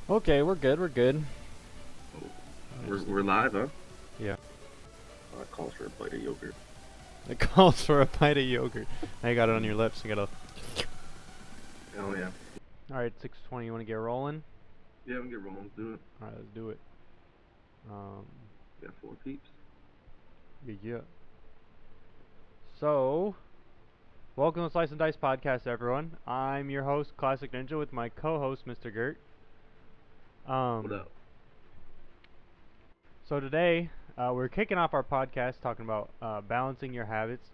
Okay, we're good. We're good. Oh, we're live, huh? Yeah. That calls for a bite of yogurt. It calls for a pint of yogurt. Now you got it on your lips. You gotta. Oh yeah. All right, 6:20. You want to get rolling? Yeah, we can get rolling. Do it. All right, let's do it. Um, We got four peeps. yeah. So, welcome to Slice and Dice Podcast, everyone. I'm your host, Classic Ninja, with my co-host, Mr. Gurt. What Um, up? so today we're kicking off our podcast talking about balancing your habits.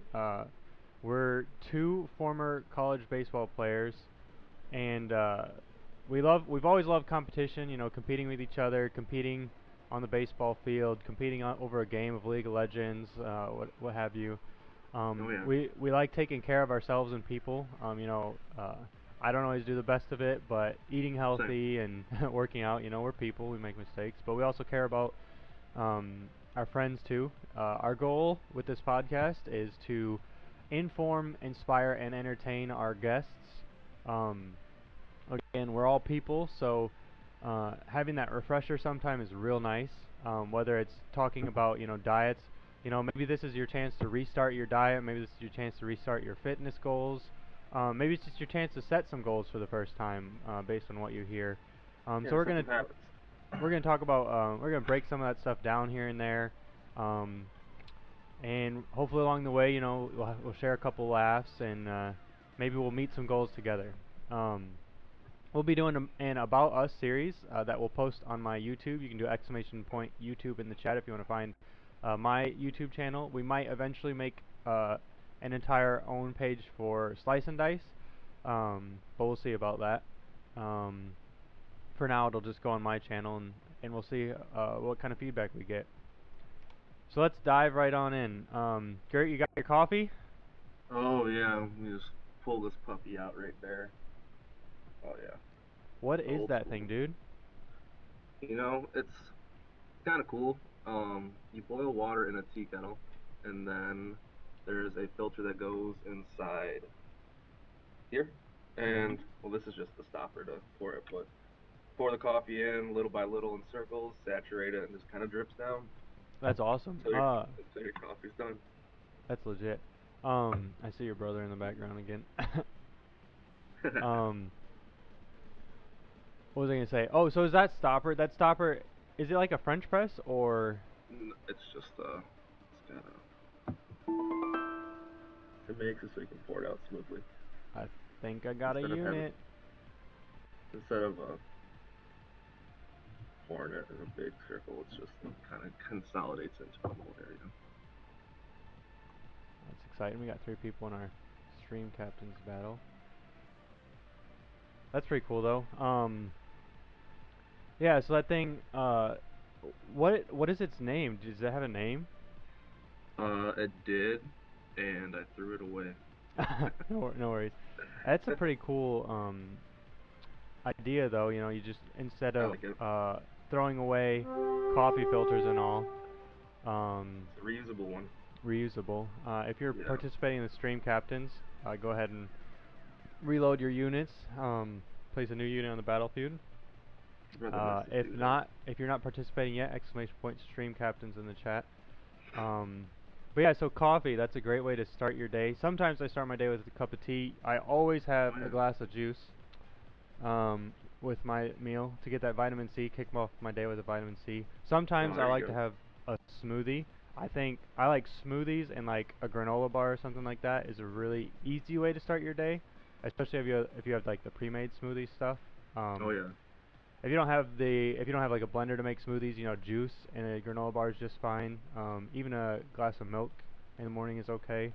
We're two former college baseball players, and we've always loved competition. You know, competing with each other, competing on the baseball field, competing over a game of League of Legends, what have you. Oh yeah. We like taking care of ourselves and people. I don't always do the best of it, but eating Same. healthy and working out. You know, we're people. We make mistakes, but we also care about our friends too. Our goal with this podcast is to inform, inspire, and entertain our guests. Um, Again, we're all people, so having that refresher sometime is real nice. Whether it's talking about diets, maybe this is your chance to restart your diet. Maybe this is your chance to restart your fitness goals. Maybe it's just your chance to set some goals for the first time based on what you hear. Yeah, So we're set gonna some habits. we're gonna talk about we're gonna break some of that stuff down here and there, um, and hopefully along the way, we'll share a couple laughs and maybe we'll meet some goals together. Um, We'll be doing an About Us series that we'll post on my YouTube. You can do exclamation point YouTube in the chat if you want to find my YouTube channel. We might eventually make an entire own page for Slice and Dice, but we'll see about that. Um, for now, it'll just go on my channel, and we'll see what kind of feedback we get. So let's dive right on in. Gert, you got your coffee? Oh yeah. Let me just pull this puppy out right there. Oh yeah. What is Old that school. thing, dude? It's kind of cool. You boil water in a tea kettle, and then there's a filter that goes inside here. Mm-hmm. And well, this is just the stopper to pour it, but pour the coffee in little by little in circles, saturate it, and just kind of drips down That's awesome. until your coffee's done. That's legit. I see your brother in the background again. um, what was I gonna say? Oh, so is that stopper? That stopper, is it like a French press or? It's just it's got it makes it so you can pour it out smoothly I think I got a instead of having unit. instead of pouring it in a big circle. It's just kind of consolidates into one little area. That's exciting. We got 3 people in our stream captains battle. That's pretty cool though. Yeah. So that thing, what is its name? Does it have a name? It did, and I threw it away. No worries. That's a pretty cool idea though. You know, you just instead I of like it. throwing away coffee filters and all, It's a reusable one. reusable. If you're Yeah, participating in the stream captains, go ahead and reload your units. Place a new unit on the battlefield. I'd rather mess this If dude up. not, if you're not participating yet, exclamation point stream captains in the chat. Um, but yeah, so coffee, that's a great way to start your day. Sometimes I start my day with a cup of tea. I always have Oh a yeah. glass of juice with my meal to get that vitamin C, kick off my day with a vitamin C. Oh, Sometimes I there you like to go. have a smoothie. I think I like smoothies, and like a granola bar or something like that is a really easy way to start your day, especially if you have like the pre-made smoothie stuff. Oh Um, yeah. if you don't have like a blender to make smoothies, juice and a granola bar is just fine. Even a glass of milk in the morning is okay.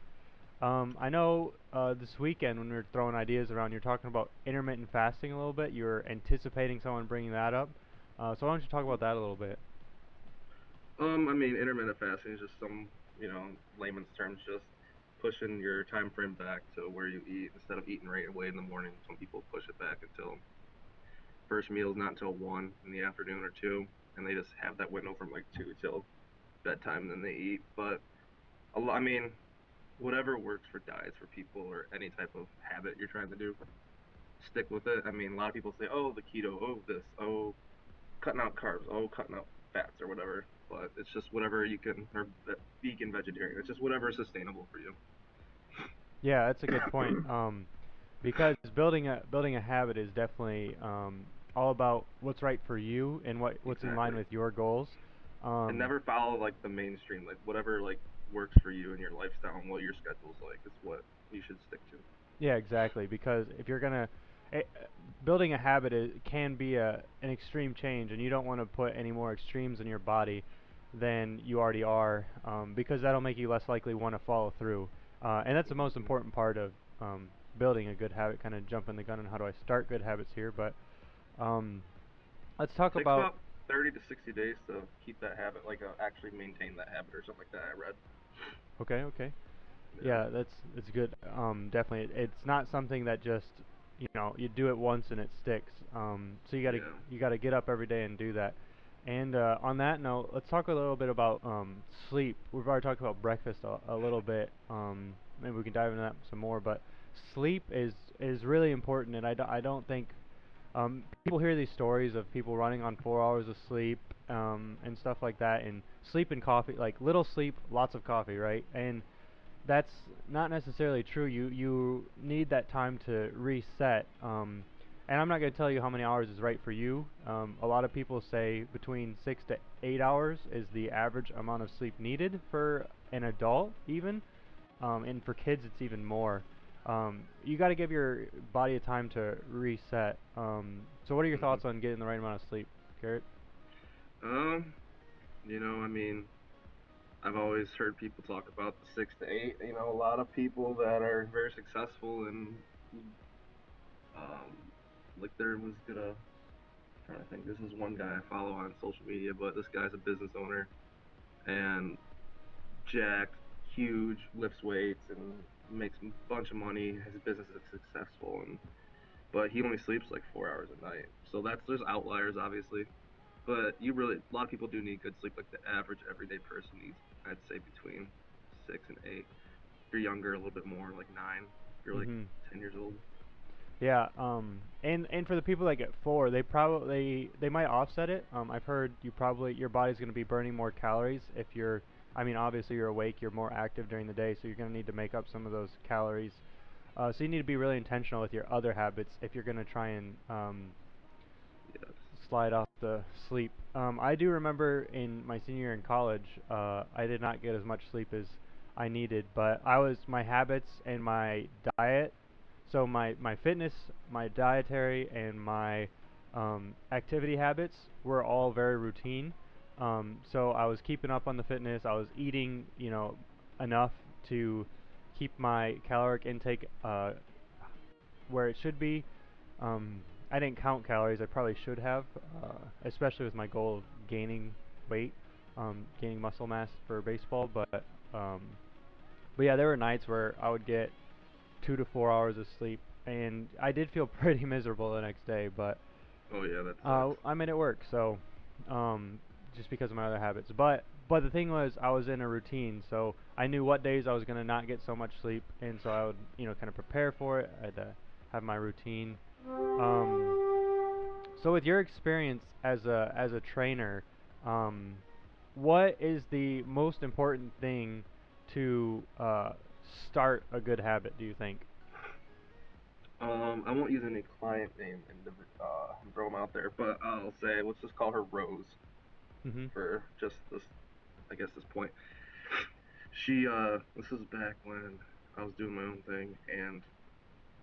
I know this weekend when we were throwing ideas around, you're talking about intermittent fasting a little bit. You're anticipating someone bringing that up. So why don't you talk about that a little bit? I mean, intermittent fasting is just some, layman's terms, just pushing your time frame back to where you eat instead of eating right away in the morning. Some people push it back until first meal is not until 1 in the afternoon or 2, and they just have that window from like 2 till bedtime, and then they eat. But I mean, whatever works for diets for people or any type of habit you're trying to do, stick with it. I mean, a lot of people say, oh, the keto, oh, this, oh. cutting out carbs, oh, cutting out fats or whatever. But it's just whatever you can, or vegan, vegetarian. It's just whatever is sustainable for you. Yeah, that's a good point. Because building a habit is definitely all about what's right for you and what's in line Exactly. with your goals. And Um, never follow like the mainstream, like whatever like works for you and your lifestyle and what your schedule's like is what you should stick to. yeah, exactly. Because if you're gonna eh, building a habit can be an extreme change, and you don't want to put any more extremes in your body than you already are, because that'll make you less likely want to follow through. And that's the most Hmm. important part of um, building a good habit. Kind of jumping the gun on how do I start good habits here, but um, let's talk Takes about. about 30 to 60 days to keep that habit, like actually maintain that habit or something like that. I read. Okay, okay. Yeah. Yeah, that's good. Definitely, it's not something that just you do it once and it sticks. So Yeah. you gotta get up every day and do that. And on that note, let's talk a little bit about sleep. We've already talked about breakfast a little bit. Maybe we can dive into that some more. But sleep is really important, and I don't think people hear these stories of people running on 4 hours of sleep and stuff like that, and sleep and coffee, like little sleep, lots of coffee, right? And that's not necessarily true. You need that time to reset. And I'm not going to tell you how many hours is right for you. A lot of people say between 6 to 8 hours is the average amount of sleep needed for an adult, even. And for kids, it's even more. You got to give your body a time to reset. So, what are your Hmm. thoughts on getting the right amount of sleep, Garrett? Um, I mean, I've always heard people talk about the 6 to 8. A lot of people that are very successful and like there was gonna trying to think. This is one guy I follow on social media, but this guy's a business owner and jacked, huge, lifts weights and makes a bunch of money. His business is successful, and but he only sleeps like 4 hours a night. So there's outliers obviously, but you really a lot of people do need good sleep. Like the average everyday person needs, I'd say between 6 and 8. If you're younger, a little bit more, like 9. If you're like Mm-hmm. 10 years old. Yeah, and for the people that get four, they might offset it. I've heard your body's going to be burning more calories if you're, I mean, obviously you're awake, you're more active during the day, so you're going to need to make up some of those calories. So you need to be really intentional with your other habits if you're going to try and Yes. slide off the sleep. I do remember in my senior year in college, I did not get as much sleep as I needed, but my habits and my diet, so my fitness, my dietary, and my activity habits were all very routine. So I was keeping up on the fitness. I was eating, enough to keep my caloric intake where it should be. Um, I didn't count calories. I probably should have, especially with my goal of gaining weight, gaining muscle mass for baseball. Um, but yeah, there were nights where I would get 2 to 4 hours of sleep, and I did feel pretty miserable the next day. But Oh yeah, that sucks. I made it work. So um, just because of my other habits. But the thing was, I was in a routine, so I knew what days I was gonna not get so much sleep, and so I would kind of prepare for it. I had to have my routine. Um, so with your experience as a trainer, um, what is the most important thing to start a good habit? Do you think? I won't use any client name and throw them out there, but I'll say let's just call her Rose Mhm. for just this, I guess this point. This is back when I was doing my own thing, and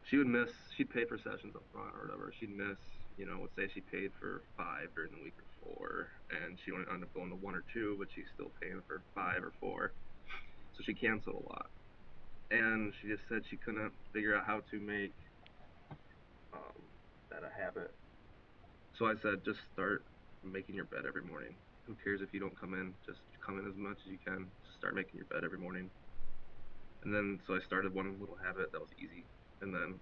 she'd pay for sessions up front or whatever. She'd miss, let's say she paid for 5 during the week or 4, and she only ended up going to 1 or 2, but she's still paying for 5 or 4. So she canceled a lot, and she just said she couldn't figure out how to make um, that a habit. So I said, just start making your bed every morning. Who cares if you don't come in? Just come in as much as you can. Just start making your bed every morning. And then, so I started one little habit that was easy, and then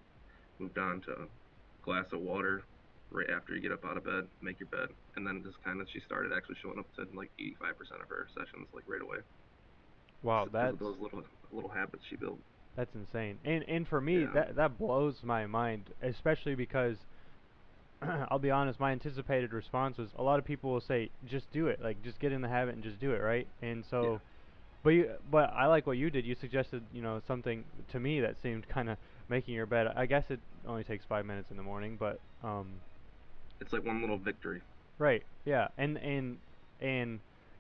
moved on to a glass of water right after you get up out of bed, make your bed, and then just kind of she started actually showing up to like 85% of her sessions like right away, Wow, just because of those little habits she built. that's insane. And for me, Yeah. that blows my mind, especially because I'll be honest, my anticipated response was a lot of people will say, just do it, like just get in the habit and just do it, right? And Yeah, so, but I like what you did. You suggested, something to me that seemed kind of making your bed. I guess it only takes 5 minutes in the morning, but it's like one little victory. right, yeah, and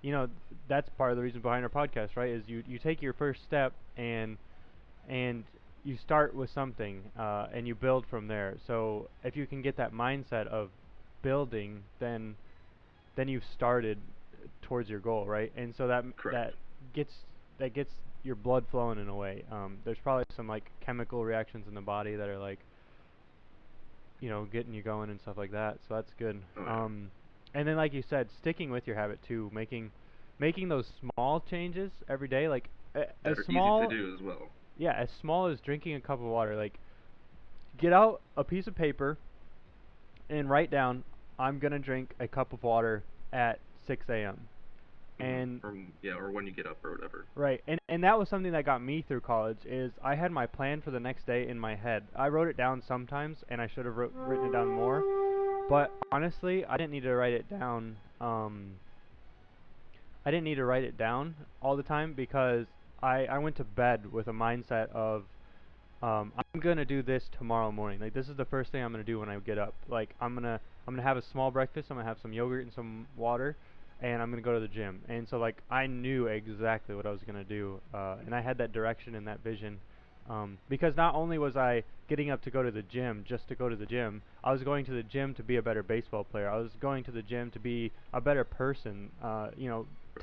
you know that's part of the reason behind our podcast, right? Is you take your first step and you start with something and you build from there. So if you can get that mindset of building, then you've started towards your goal, right? And so Correct. gets that gets your blood flowing in a way. There's probably some like chemical reactions in the body that are like getting you going and stuff like that. So that's good. Oh yeah, And then like you said, sticking with your habit too, making those small changes every day, like that as are easy to small do as well. yeah, as small as drinking a cup of water. Like get out a piece of paper and write down, I'm gonna drink a cup of water at 6 a.m. And Or yeah, or when you get up or whatever. right, and that was something that got me through college. Is I had my plan for the next day in my head. I wrote it down sometimes, and I should have written it down more. But honestly, I didn't need to write it down. I didn't need to write it down all the time because I went to bed with a mindset of I'm gonna do this tomorrow morning. Like this is the first thing I'm gonna do when I get up. Like I'm gonna have a small breakfast. I'm gonna have some yogurt and some water, and I'm gonna go to the gym. And so like I knew exactly what I was gonna do, and I had that direction and that vision. Because not only was I getting up to go to the gym just to go to the gym, I was going to the gym to be a better baseball player. I was going to the gym to be a better person.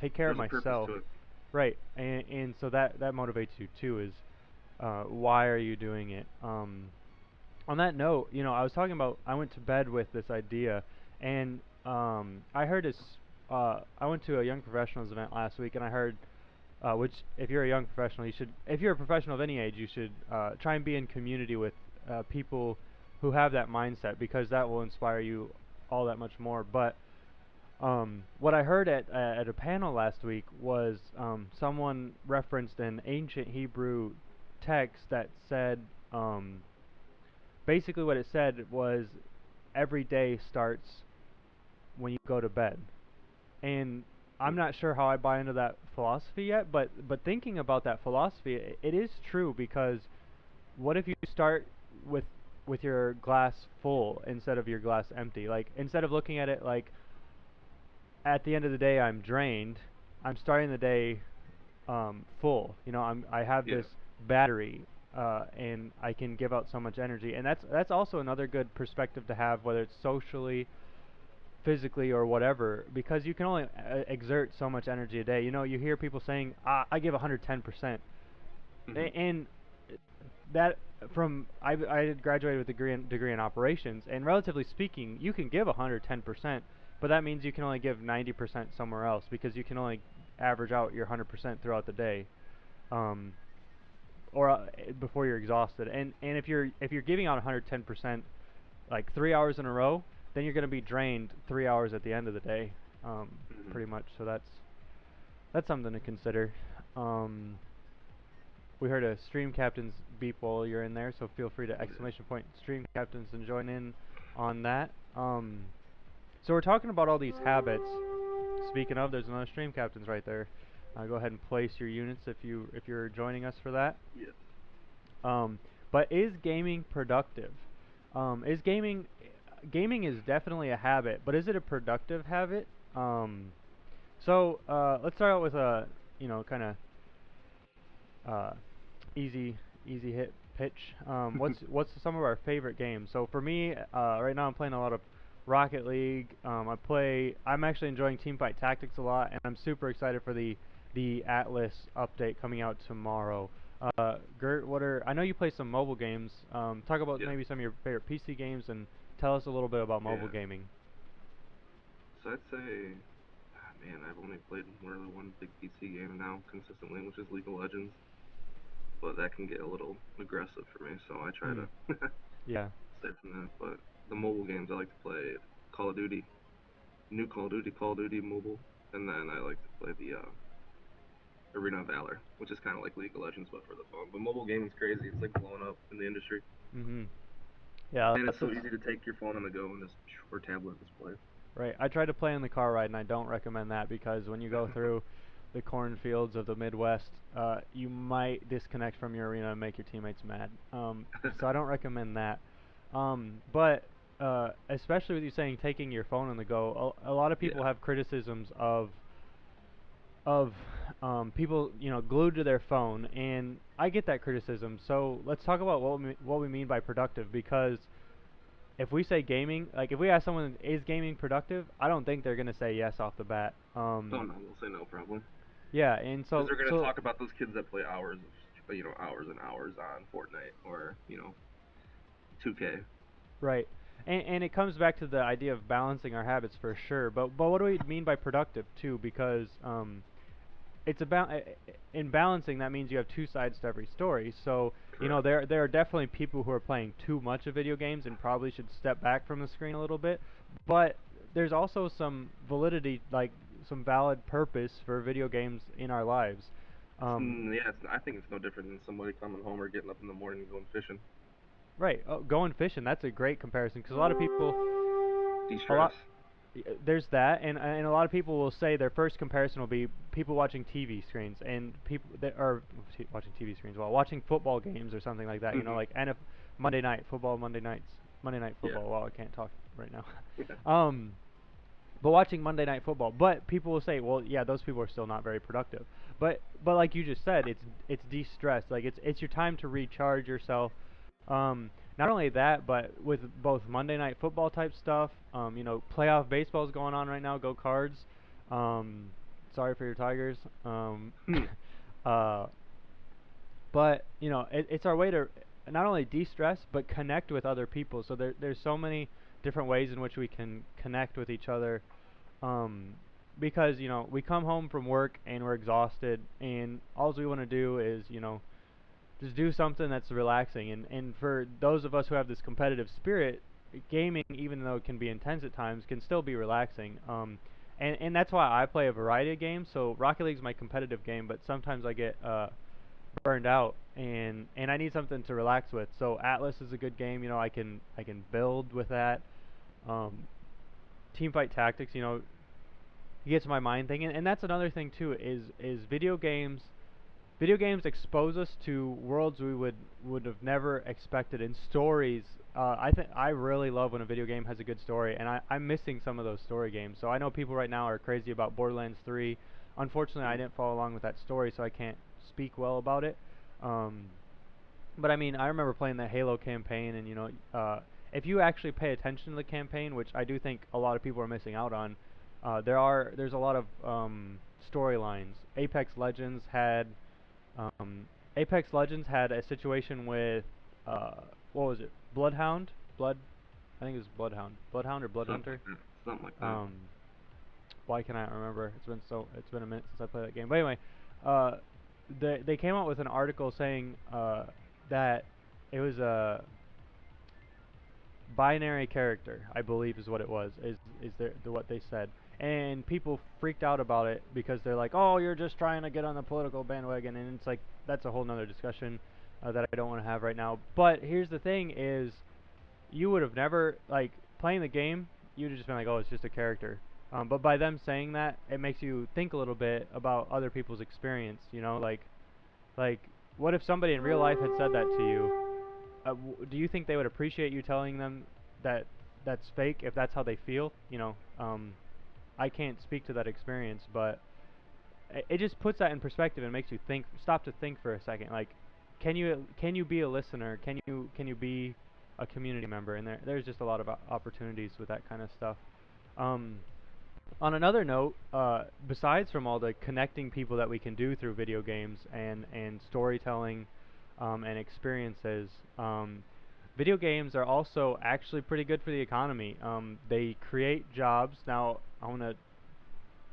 Take care of There's a purpose myself. to it. Right, and so that motivates you too. Is why are you doing it? On that note, I was talking about I went to bed with this idea, and I heard this. I went to a young professionals event last week, and I heard, which if you're a young professional, you should. If you're a professional of any age, you should try and be in community with people who have that mindset because that will inspire you all that much more. But what I heard at a panel last week was someone referenced an ancient Hebrew text that said um, basically what it said was every day starts when you go to bed. And I'm not sure how I buy into that philosophy yet, but thinking about that philosophy, it is true because what if you start with with your glass full instead of your glass empty? Like instead of looking at it like at the end of the day I'm drained, I'm starting the day full. I have Yeah. this battery, and I can give out so much energy, and that's also another good perspective to have, whether it's socially, physically, or whatever, because you can only exert so much energy a day. You hear people saying, "I give 110%," hmm and that from I graduated with a degree in operations, and relatively speaking, you can give 110%, but that means you can only give 90% somewhere else because you can only average out your 100% throughout the day. Um, or before you're exhausted. And if you're giving out 110% like 3 hours in a row, then you're going to be drained 3 hours at the end of the day, hmm pretty much. So that's something to consider. Um, we heard a stream captain's beep while you're in there, so feel free to Yeah. exclamation point stream captains and join in on that. So we're talking about all these habits. Speaking of, there's another stream captains right there. Go ahead and place your units if you're joining us for that. Yes. Um, but is gaming productive? Is gaming is definitely a habit, but is it a productive habit? So let's start out with a kind of uh, easy easy hit pitch. What's some of our favorite games? So for me, right now I'm playing a lot of Rocket League. I'm actually enjoying Teamfight Tactics a lot, and I'm super excited for the Atlas update coming out tomorrow. Gert, I know you play some mobile games. Talk about Yeah. maybe some of your favorite PC games and tell us a little bit about mobile Yeah. gaming. So I'd say, man, I've only played more than one big PC game now consistently, which is League of Legends. But that can get a little aggressive for me, so I try Mm, to yeah. stay from that. But the mobile games I like to play Call of Duty, new Call of Duty mobile, and then I like to play the Arena of Valor, which is kind of like League of Legends but for the phone. But mobile gaming's crazy; it's like blowing up in the industry. Mhm. Yeah, And it's that's so what's easy to take your phone on the go and just or tablet just play. right. I tried to play in the car ride, and I don't recommend that because when you go through the cornfields of the Midwest, you might disconnect from your arena and make your teammates mad. So I don't recommend that. But especially with you saying taking your phone on the go, a lot of people Yeah. have criticisms of people, glued to their phone, and I get that criticism. So let's talk about what we mean by productive, because if we say gaming, like if we ask someone is gaming productive, I don't think they're gonna say yes off the bat. Oh no, they'll say no probably. Yeah, and Because so they're gonna so talk about those kids that play hours of, hours and hours on Fortnite or 2K. right, and it comes back to the idea of balancing our habits for sure. But what do we mean by productive too? Because it's about in balancing, that means you have two sides to every story. So Correct. there are definitely people who are playing too much of video games and probably should step back from the screen a little bit. But there's also some validity, like some valid purpose for video games in our lives. Um, Yeah, I think it's no different than somebody coming home or getting up in the morning and going fishing. right, going fishing. That's a great comparison because a lot of people, a De-stress. lot there's that, and a lot of people will say their first comparison will be people watching TV screens and people that are watching TV screens while watching football games or something like that. Hmm. Like Monday night football, Monday night Yeah. football. Well, I can't talk right now. Yeah. um, but watching Monday night football. But people will say, well, yeah, those people are still not very productive. But like you just said, it's de-stress. Like it's your time to recharge yourself. Not only that, but with both Monday night football type stuff, playoff baseball's going on right now. Go Cards. Um, sorry for your Tigers. Hmm. uh, but it's our way to not only de-stress but connect with other people. So there's so many different ways in which we can connect with each other. Because we come home from work and we're exhausted, and all we want to do is just do something that's relaxing. And for those of us who have this competitive spirit, gaming, even though it can be intense at times, can still be relaxing. And that's why I play a variety of games. So Rocket League's my competitive game, but sometimes I get burned out, and I need something to relax with. So Atlas is a good game. I can build with that. Um, Teamfight Tactics, gets my mind thinking. And that's another thing too, is video games. Video games expose us to worlds we would have never expected, in stories. I really love when a video game has a good story, and I'm missing some of those story games. So I know people right now are crazy about Borderlands 3. Unfortunately, I didn't follow along with that story, so I can't speak well about it. Um, but I mean, I remember playing the Halo campaign, and if you actually pay attention to the campaign, which I do think a lot of people are missing out on, there's a lot of storylines. Um, Apex Legends had a situation with uh, what was it? Bloodhound? Blood? I think it was Bloodhound. Bloodhound or Blood Something Hunter? like that. Something like that. Um, why can I not remember? It's been a minute since I played that game. But anyway, uh, they came out with an article saying that it was a binary character, I believe is what it was. What they said, and people freaked out about it because they're like, "Oh, you're just trying to get on the political bandwagon," and it's like that's a whole nother discussion that I don't want to have right now. But here's the thing: is you would have never like playing the game. You would have just been like, "Oh, it's just a character." But by them saying that, it makes you think a little bit about other people's experience. Like what if somebody in real life had said that to you? Do you think they would appreciate you telling them that that's fake if that's how they feel? I can't speak to that experience, but it just puts that in perspective and makes you think, stop to think for a second. Like, can you be a listener? Can you be a community member? And there's just a lot of opportunities with that kind of stuff. Um, on another note, besides from all the connecting people that we can do through video games and storytelling and experiences, video games are also actually pretty good for the economy. They create jobs. Now, I want to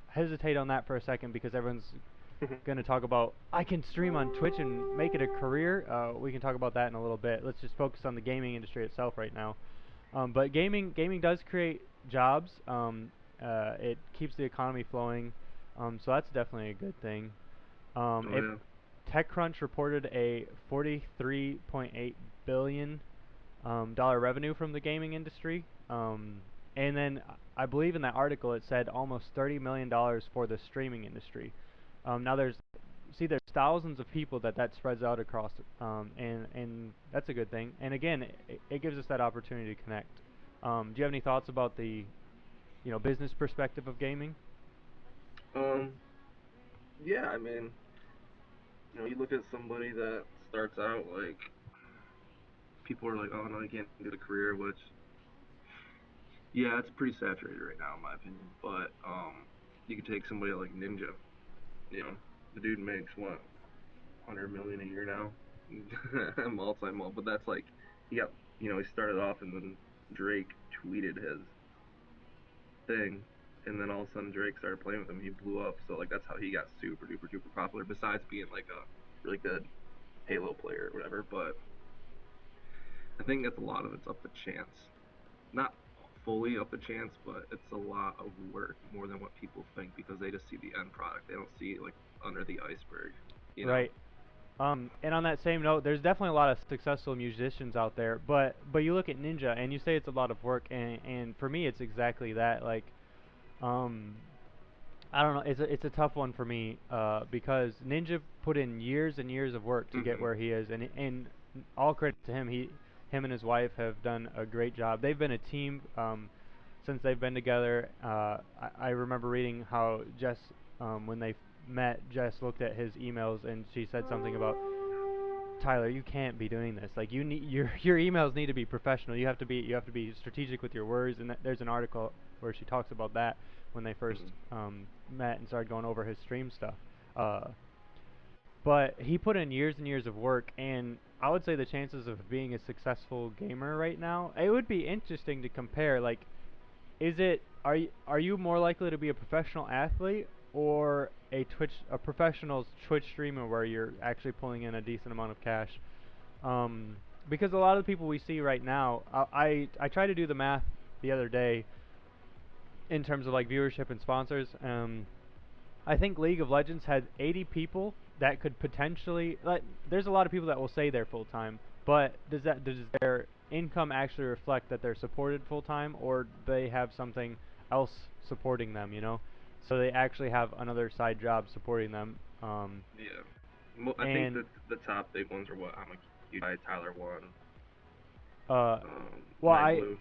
hesitate on that for a second because everyone's going to talk about I can stream on Twitch and make it a career. We can talk about that in a little bit. Let's just focus on the gaming industry itself right now. But gaming does create jobs. It keeps the economy flowing. So that's definitely a good thing. Oh It yeah. TechCrunch reported a 43.8 billion. dollar revenue from the gaming industry. And then I believe in that article it said almost $30 million for the streaming industry. Now there's thousands of people that spreads out across, and that's a good thing. And again, it gives us that opportunity to connect. Do you have any thoughts about the business perspective of gaming? Um, yeah, I mean, you look at somebody that starts out like people are like, oh no, you can't get a career, which yeah, it's pretty saturated right now in my opinion. But you could take somebody like Ninja. You know, the dude makes what 100 million a year now, multi. But that's like he got he started off and then Drake tweeted his thing, and then all of a sudden Drake started playing with him. He blew up. So like that's how he got super duper duper popular. Besides being like a really good Halo player or whatever, but I think it's a lot of it's up to chance. Not fully up to chance, but it's a lot of work more than what people think because they just see the end product. They don't see like under the iceberg, you know. Right. And on that same note, there's definitely a lot of successful musicians out there, but you look at Ninja and you say it's a lot of work, and for me it's exactly that. Like, um, I don't know, it's a tough one for me, because Ninja put in years and years of work to get Mhm. where he is, and all credit to him. Him and his wife have done a great job. They've been a team, since they've been together. I remember reading how Jess, when they met, Jess looked at his emails and she said something about, Tyler, you can't be doing this. Like, you need your emails need to be professional. You have to be strategic with your words. And there's an article where she talks about that when they first Mhm. met and started going over his stream stuff. Uh, but he put in years and years of work, and I would say the chances of being a successful gamer right now, it would be interesting to compare. Like, are you more likely to be a professional athlete or a professional Twitch streamer where you're actually pulling in a decent amount of cash? Um, because a lot of the people we see right now, I tried to do the math the other day in terms of like viewership and sponsors. I think League of Legends had 80 people that could potentially, like, there's a lot of people that will say they're full time, but does their income actually reflect that they're supported full time, or they have something else supporting them, so they actually have another side job supporting them. Yeah. I think And that the top big ones are what I'm a by Tyler one, uh, well, Night I Blue.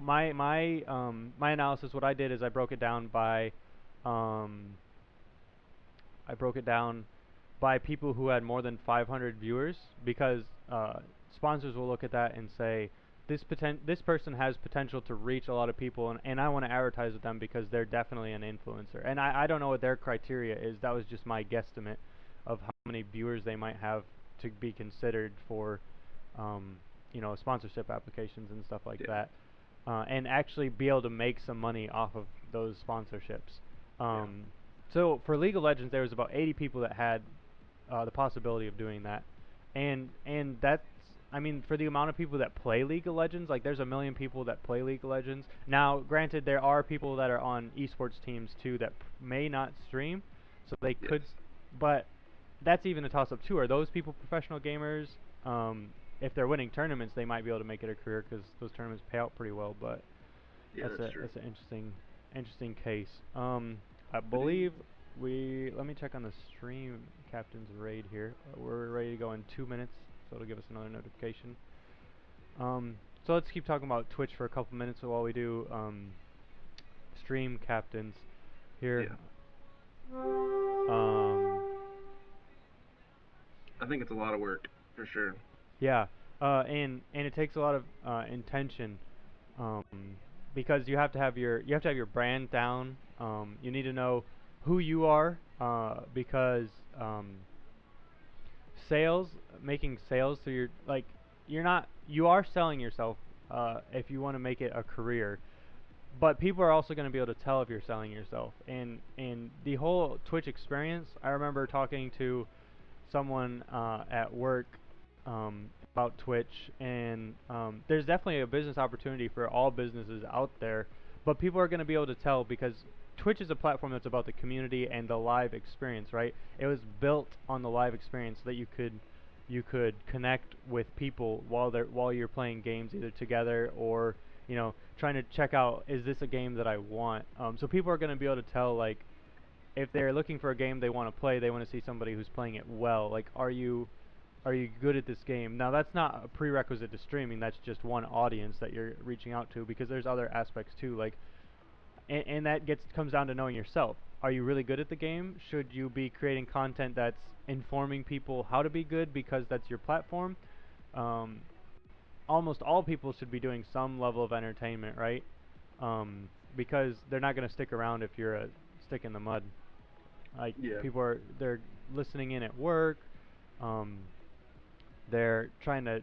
my analysis, what I did is um, I broke it down by people who had more than 500 viewers, because sponsors will look at that and say this person has potential to reach a lot of people, and I want to advertise with them because they're definitely an influencer. And I don't know what their criteria is. That was just my guesstimate of how many viewers they might have to be considered for um, sponsorship applications and stuff like Yeah. that, and actually be able to make some money off of those sponsorships. Yeah. Um, so for League of Legends, there was about 80 people that had the possibility of doing that, and that's, I mean, for the amount of people that play League of Legends, like, there's a million people that play League of Legends. Now, granted, there are people that are on esports teams too that may not stream, so they Yes. could, but that's even a toss up too. Are those people professional gamers? Um, if they're winning tournaments, they might be able to make it a career because those tournaments pay out pretty well. But Yeah, that's that's a true. that's an interesting case. I Did he? believe let me check on the stream captain's raid here. We're ready to go in 2 minutes, so it'll give us another notification. So let's keep talking about Twitch for a couple minutes while we do stream captains here. Yeah. Um, I think it's a lot of work for sure. yeah, and it takes a lot of intention, um, because you have to have your brand down. You need to know who you are, because um, sales, making sales through you are selling yourself, if you want to make it a career, but people are also going to be able to tell if you're selling yourself. And the whole Twitch experience, I remember talking to someone at work, about Twitch, and there's definitely a business opportunity for all businesses out there, but people are going to be able to tell because Twitch is a platform that's about the community and the live experience, right? It was built on the live experience so that you could connect with people while you're playing games either together or trying to check out, is this a game that I want. So people are going to be able to tell, like, if they're looking for a game they want to play, they want to see somebody who's playing it well. Like, are you good at this game? Now that's not a prerequisite to streaming. That's just one audience that you're reaching out to, because there's other aspects too. Like, and that comes down to knowing yourself. Are you really good at the game? Should you be creating content that's informing people how to be good because that's your platform? Um, Almost all people should be doing some level of entertainment, right? Because they're not going to stick around if you're a stick in the mud. Like, Yeah. they're listening in at work. Um, they're trying to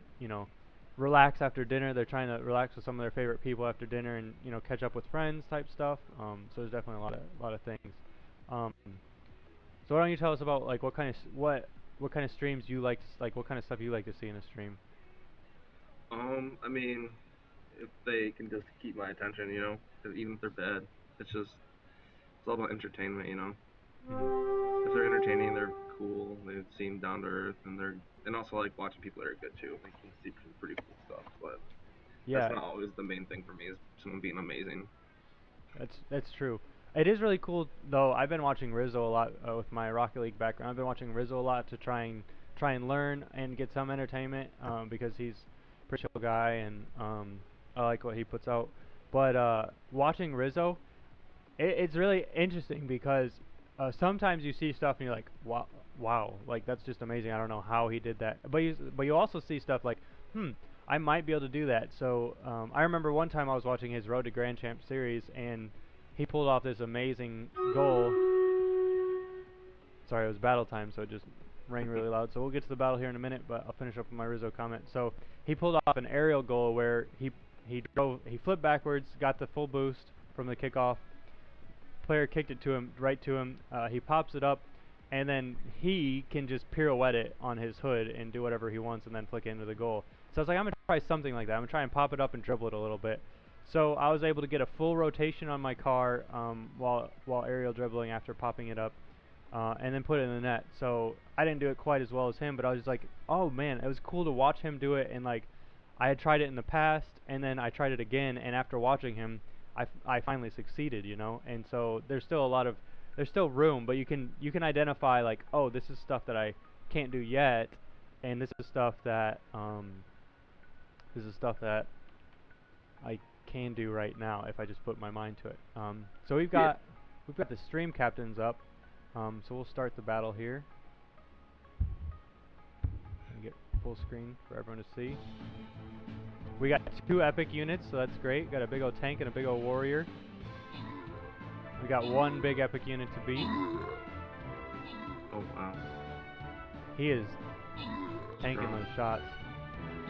relax after dinner. They're trying to relax with some of their favorite people after dinner, and catch up with friends type stuff. So there's definitely a lot of things. Um, so why don't you tell us about, like, what kind of streams you like, like what kind of stuff you like to see in a stream? I mean, if they can just keep my attention, 'cause even if they're bad, it's all about entertainment. Hmm. If they're entertaining, they're cool. They seem down to earth, and also like watching people that are good too. They can see some pretty cool stuff, but that's Yeah, not always the main thing for me. Is someone being amazing. that's true. It is really cool though. I've been watching Rizzo a lot with my Rocket League background. I've been watching Rizzo a lot to try and learn and get some entertainment, because he's a pretty chill guy, and I like what he puts out. But watching Rizzo, it's really interesting because sometimes you see stuff and you're like, wow, wow, like that's just amazing. I don't know how he did that. But you also see stuff like, I might be able to do that. So I remember one time I was watching his Road to Grand Champ series, and he pulled off this amazing goal. Sorry, it was battle time, so it just rang really loud. So we'll get to the battle here in a minute, but I'll finish up with my Rizzo comment. So he pulled off an aerial goal where he flipped backwards, got the full boost from the kickoff. Player kicked it to him, right to him. He pops it up, and then he can just pirouette it on his hood and do whatever he wants, and then flick it into the goal. So I was like, I'm gonna try something like that. I'm gonna try and pop it up and dribble it a little bit. So I was able to get a full rotation on my car, while aerial dribbling after popping it up, and then put it in the net. So I didn't do it quite as well as him, but I was just like, oh man, it was cool to watch him do it. And like, I had tried it in the past, and then I tried it again, and after watching him, I finally succeeded, And so there's still room, but you can identify, like, oh, this is stuff that I can't do yet, and this is stuff that I can do right now if I just put my mind to it. So Yeah. we've got the stream captains up. So we'll start the battle here and get full screen for everyone to see. We got two epic units, so that's great. Got a big old tank and a big old warrior. We got one big epic unit to beat. Oh wow. He is tanking Strong. those shots.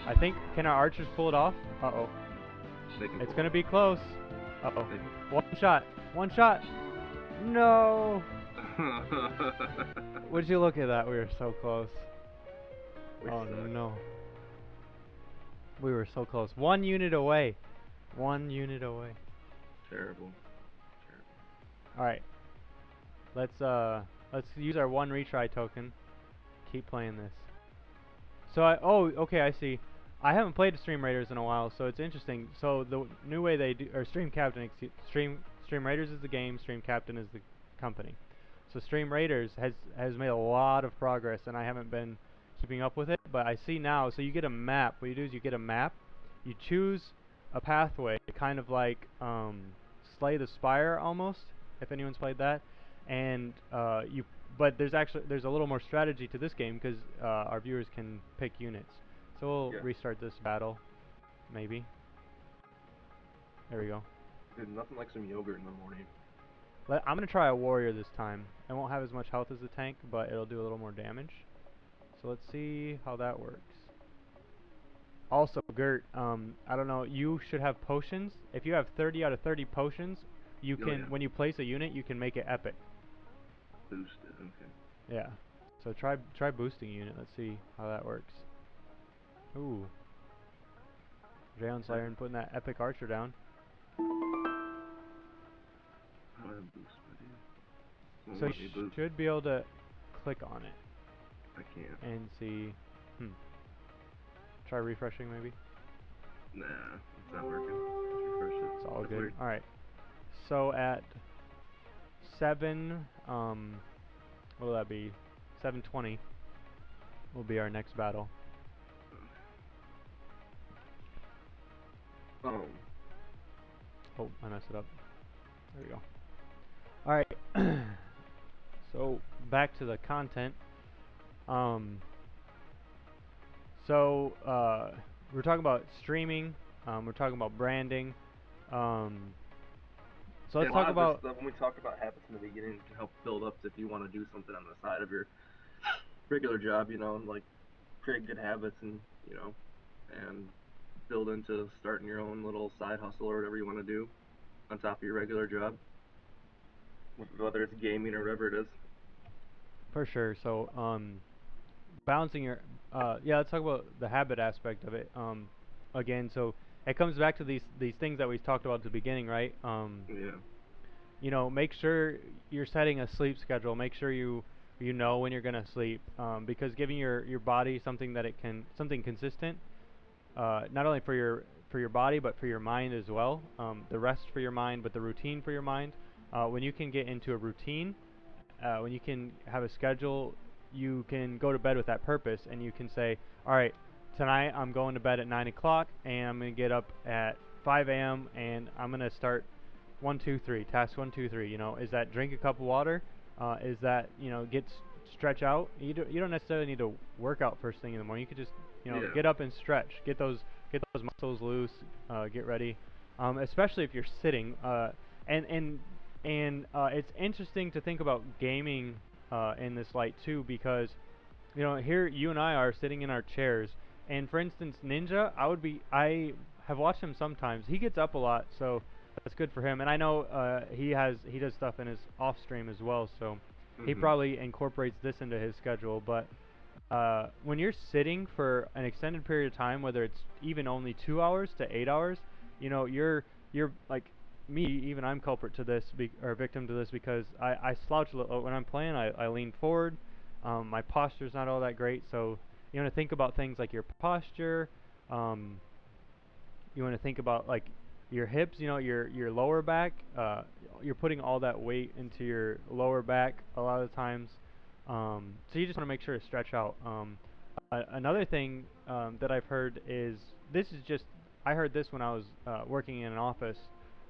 I think, can our archers pull it off? Uh-oh. They can It's pull going to be close. Uh-oh. They One shot. One shot. No. Would you look at that? We were so close. we Oh, suck. no. We were so close. One unit away. One unit away. Terrible. Terrible. All right. Let's use our one retry token. Keep playing this. So okay, I see. I haven't played Stream Raiders in a while, so it's interesting. So the new way they do, or Stream Captain, Stream Raiders is the game, Stream Captain is the company. So Stream Raiders has made a lot of progress, and I haven't been keeping up with it, but I see now. So you get a map. What you do is you get a map. You choose a pathway, kind of like Slay the Spire almost, if anyone's played that, and you but there's a little more strategy to this game because our viewers can pick units. So we'll Yeah. restart this battle, maybe. There we go. Dude, nothing like some yogurt in the morning. I'm gonna try a warrior this time. It won't have as much health as the tank, but it'll do a little more damage. So let's see how that works. Also, Gurt, I don't know. You should have potions. If you have 30 out of 30 potions, you Oh can, yeah. when you place a unit, you can make it epic. Boosted. Okay. Yeah. So try boosting a unit. Let's see how that works. Ooh. Dragon Slayer and putting that epic archer down. How do I boost my dude? Won't So you let me boost. should be able to click on it I can't. and see. Hmm. Try refreshing maybe. Nah, it's not working. Let's refresh it. It's all That's good. weird. All right. So at 7, what will that be? 7:20 will be our next battle. Um, Oh, I messed it up. There we go. All right. So back to the content. Um, so we're talking about streaming. We're talking about branding. Um, so and let's a talk lot of this about. stuff when we talk about habits in the beginning to help build up to if you want to do something on the side of your regular job, like create good habits and build into starting your own little side hustle or whatever you want to do on top of your regular job, whether it's gaming or whatever it is. For sure. So balancing your. Yeah, let's talk about the habit aspect of it. Again, so it comes back to these things that we talked about at the beginning, right? Yeah. Make sure you're setting a sleep schedule. Make sure you know when you're gonna sleep, because giving your body something that it can something consistent, not only for your body but for your mind as well. The rest for your mind, but the routine for your mind. When you can get into a routine, when you can have a schedule, you can go to bed with that purpose, and you can say, all right, tonight I'm going to bed at 9 o'clock, and I'm gonna get up at 5 a.m. and I'm gonna start 1, 2, 3. Task 1, 2, 3. Is that drink a cup of water? Is that stretch out? You don't necessarily need to work out first thing in the morning. You could just Yeah. get up and stretch. Get those muscles loose. Get ready. Especially if you're sitting. And and and it's interesting to think about gaming in this light too, because here you and I are sitting in our chairs, and for instance, Ninja, I have watched him sometimes. He gets up a lot, so that's good for him. And I know he does stuff in his off stream as well, so he Mhm. probably incorporates this into his schedule. But when you're sitting for an extended period of time, whether it's even only 2 hours to 8 hours, you're like me. Even I'm culprit to this, or victim to this, because I slouch a little when I'm playing. I lean forward. My posture's not all that great, so you want to think about things like your posture. Um, you want to think about like your hips, your lower back. You're putting all that weight into your lower back a lot of the times. So you just want to make sure to stretch out. Another thing that I've heard is this is just I heard this when I was working in an office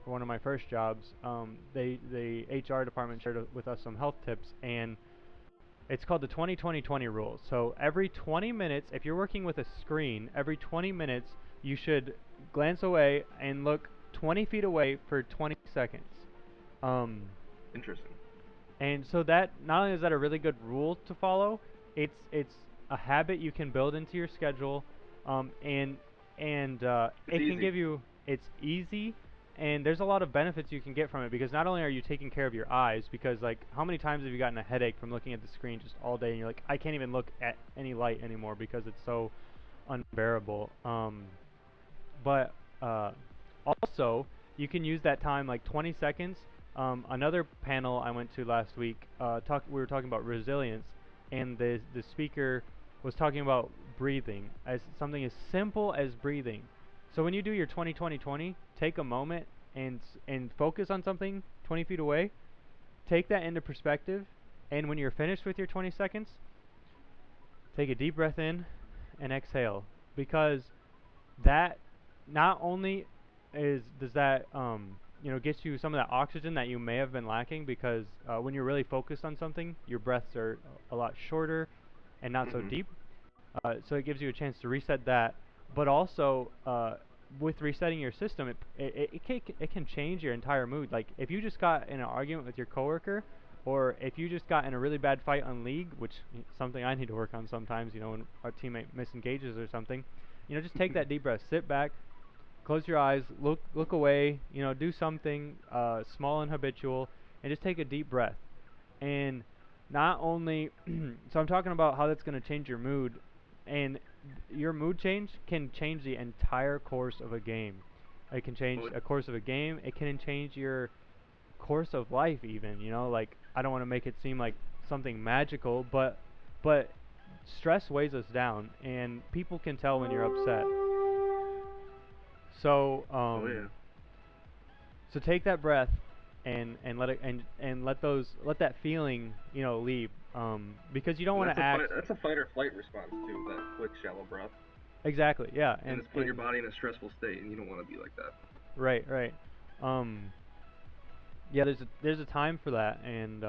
for one of my first jobs. The HR department shared with us some health tips, and it's called the 20-20-20 rule. So every 20 minutes, if you're working with a screen, every 20 minutes you should glance away and look 20 feet away for 20 seconds. Um, Interesting. and so that not only is that a really good rule to follow, it's a habit you can build into your schedule, and It's it can easy. give you. It's easy, and there's a lot of benefits you can get from it, because not only are you taking care of your eyes, because like how many times have you gotten a headache from looking at the screen just all day, and you're like, I can't even look at any light anymore because it's so unbearable. But also, you can use that time, like 20 seconds. Another panel I went to last week, we were talking about resilience, and the speaker was talking about breathing as something as simple as breathing. So when you do your 20-20-20, take a moment and focus on something 20 feet away. Take that into perspective, and when you're finished with your 20 seconds, take a deep breath in and exhale, because that not only does that get you some of that oxygen that you may have been lacking, because when you're really focused on something, your breaths are a lot shorter and not so Mhm. deep. So it gives you a chance to reset that, but also with resetting your system, it can change your entire mood. Like if you just got in an argument with your coworker, or if you just got in a really bad fight on League, which is something I need to work on sometimes, when our teammate misengages or something, just take that deep breath, sit back, close your eyes, look away, do something small and habitual, and just take a deep breath. And not only, so I'm talking about how that's going to change your mood, and your mood change can change the entire course of a game. It can change Well, a course of a game. It can change your course of life even. Like I don't want to make it seem like something magical, but stress weighs us down, and people can tell when you're upset. So Oh yeah. so take that breath and let it and let that feeling leave, because you don't And want that's to a act. fight. That's a fight or flight response too. That quick, shallow breath, Exactly, yeah, and it's putting your body in a stressful state, and you don't want to be like that. right, right. um yeah, there's a time for that, and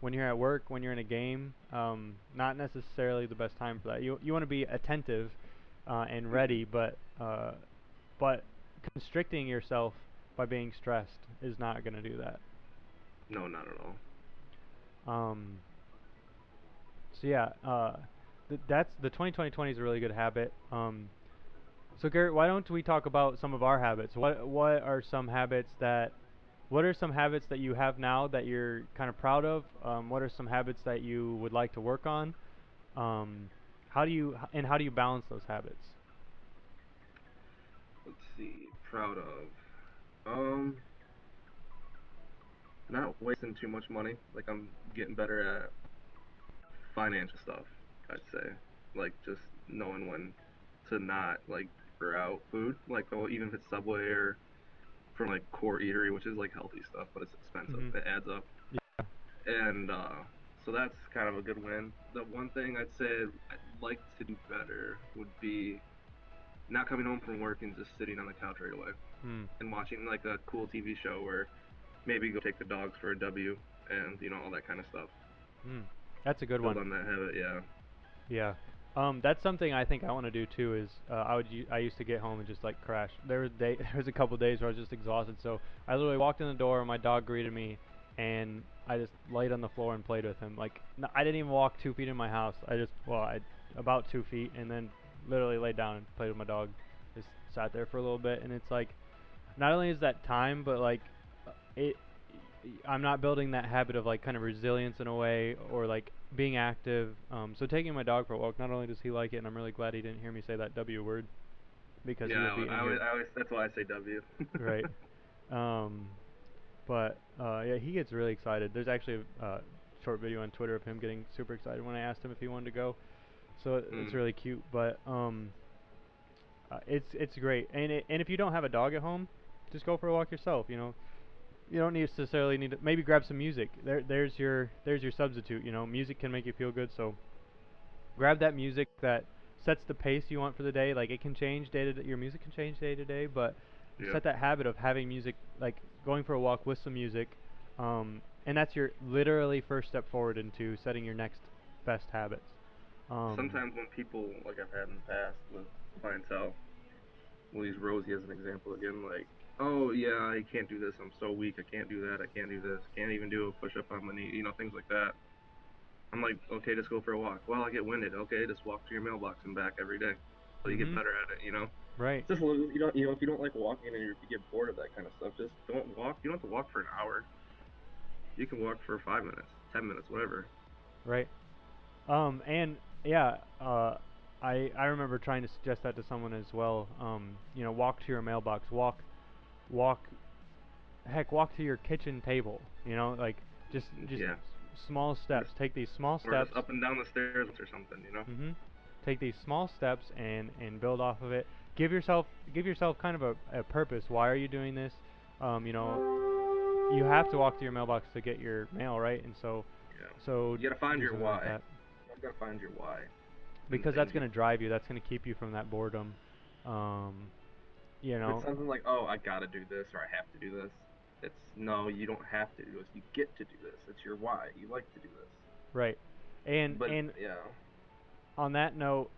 when you're at work, when you're in a game, not necessarily the best time for that. You want to be attentive and Hmm. ready, but constricting yourself by being stressed is not going to do that. No, not at all. um so yeah, that's the 2020 is a really good habit. So Garrett, why don't we talk about some of our habits? What are some habits that you have now that you're kind of proud of? What are some habits that you would like to work on? Um, how do you balance those habits? Let's see. Proud of. Um, Not wasting too much money. Like I'm getting better at financial stuff. I'd say, like just knowing when to not like order out food. Like oh, even if it's Subway or from like Core Eatery, which is like healthy stuff, but it's expensive. Hmm. It adds up. Yeah. And so that's kind of a good win. The one thing I'd say I'd like to do better would be not coming home from work and just sitting on the couch right away Hmm. and watching like a cool TV show or maybe go take the dogs for a W and all that kind of stuff. Hmm. That's a good Build one. on that habit, yeah. Yeah. That's something I think I want to do too. Is I used to get home and just like crash. There was a couple days where I was just exhausted. So I literally walked in the door, and my dog greeted me, and I just laid on the floor and played with him. Like I didn't even walk 2 feet in my house. I about 2 feet, and then literally laid down and played with my dog. Just sat there for a little bit, and it's like not only is that time, but like it I'm not building that habit of like kind of resilience in a way, or like being active. So taking my dog for a walk, not only does he like it, and I'm really glad he didn't hear me say that W word because Yeah, he would be in here, I always that's why I say W. right? Um, but yeah, he gets really excited. There's actually a short video on Twitter of him getting super excited when I asked him if he wanted to go. So it's Mm, really cute. But it's great. And if you don't have a dog at home, just go for a walk yourself. You don't necessarily need to maybe grab some music. There's your substitute. Music can make you feel good. So grab that music that sets the pace you want for the day. Like it can change day to day. Your music can change day to day, but yeah. set that habit of having music, like going for a walk with some music, and that's your literally first step forward into setting your next best habits. Um, Sometimes when people like I've had in the past with clientele, we'll use Rosie as an example again, like, oh yeah, I can't do this, I'm so weak, I can't do that, I can't do this, can't even do a push up on my knee, things like that. I'm like, okay, just go for a walk. Well, I get winded. Okay, just walk to your mailbox and back every day, so you get mhm. better at it. Right. Just a little, if you don't like walking and you get bored of that kind of stuff, just don't walk. You don't have to walk for an hour. You can walk for 5 minutes, 10 minutes, whatever. Right. And yeah, I remember trying to suggest that to someone as well. Walk to your mailbox. Walk heck, walk to your kitchen table. Like just Yeah, small steps. just Take these small or just steps. up and down the stairs or something. Mhm. Take these small steps and build off of it. Give yourself kind of a purpose. Why are you doing this? You have to walk to your mailbox to get your mail, right? And so Yeah, so you gotta find do your something like why. that, You gotta find your why and because that's things you. going to drive you. That's going to keep you from that boredom. Um, you If it's know, something like, oh, I gotta do this or I have to do this, it's no, you don't have to do this. You get to do this. It's your why. You like to do this. right? And But and yeah, on that note,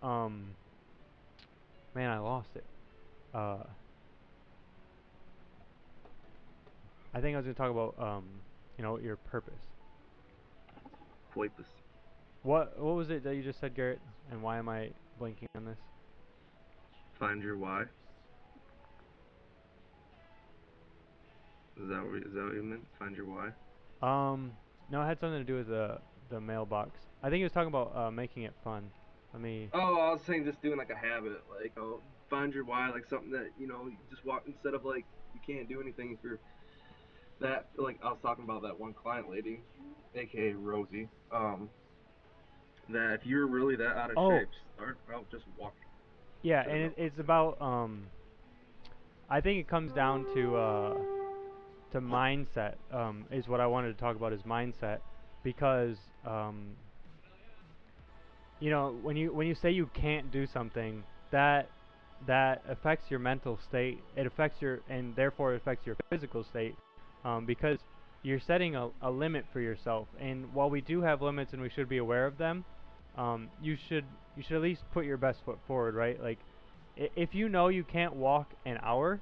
man, I lost it. Uh, I think I was going to talk about your purpose. poipus. What was it that you just said, Garrett? And why am I blanking on this? Find your why. Is that what you meant? Find your why. Um, no, it had something to do with the mailbox. I think he was talking about making it fun. Let me. Oh, I was saying just doing like a habit, like oh, find your why, like something that you just walk instead of like you can't do anything if you're like I was talking about that one client lady, aka Rosie. that if you're really that out of Oh, shape, start out just walking yeah, to the and mailbox. it's about I think it comes down to mindset. Is what I wanted to talk about is mindset, because when you say you can't do something, that that affects your mental state. It affects your and therefore it affects your physical state, because you're setting a limit for yourself. And while we do have limits and we should be aware of them, you should at least put your best foot forward, right? Like, if you know you can't walk an hour,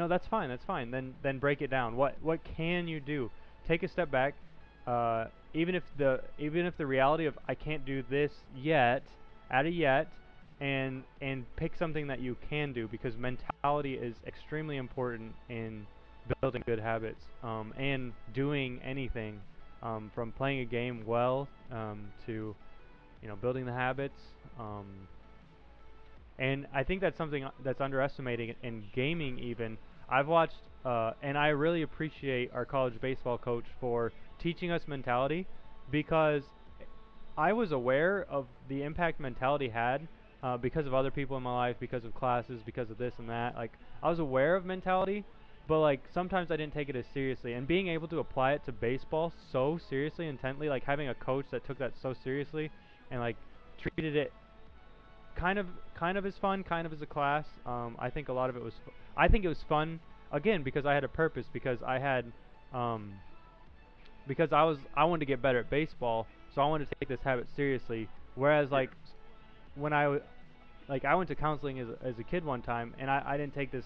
that's fine. That's fine. Then break it down. What can you do? Take a step back. Even if the reality of I can't do this yet, add a yet, and pick something that you can do, because mentality is extremely important in building good habits, and doing anything, from playing a game well, to building the habits. Um, and I think that's something that's underestimated in gaming. Even I've watched, and I really appreciate our college baseball coach for teaching us mentality, because I was aware of the impact mentality had, because of other people in my life, because of classes, because of this and that. Like, I was aware of mentality, but like sometimes I didn't take it as seriously. And being able to apply it to baseball so seriously, intently, like having a coach that took that so seriously and like treated it kind of as fun, kind of as a class. I think a lot of it was. I think it was fun again because I had a purpose, um, because I wanted to get better at baseball, so I wanted to take this habit seriously. Whereas Yeah, like when I went to counseling as a kid one time, and I didn't take this,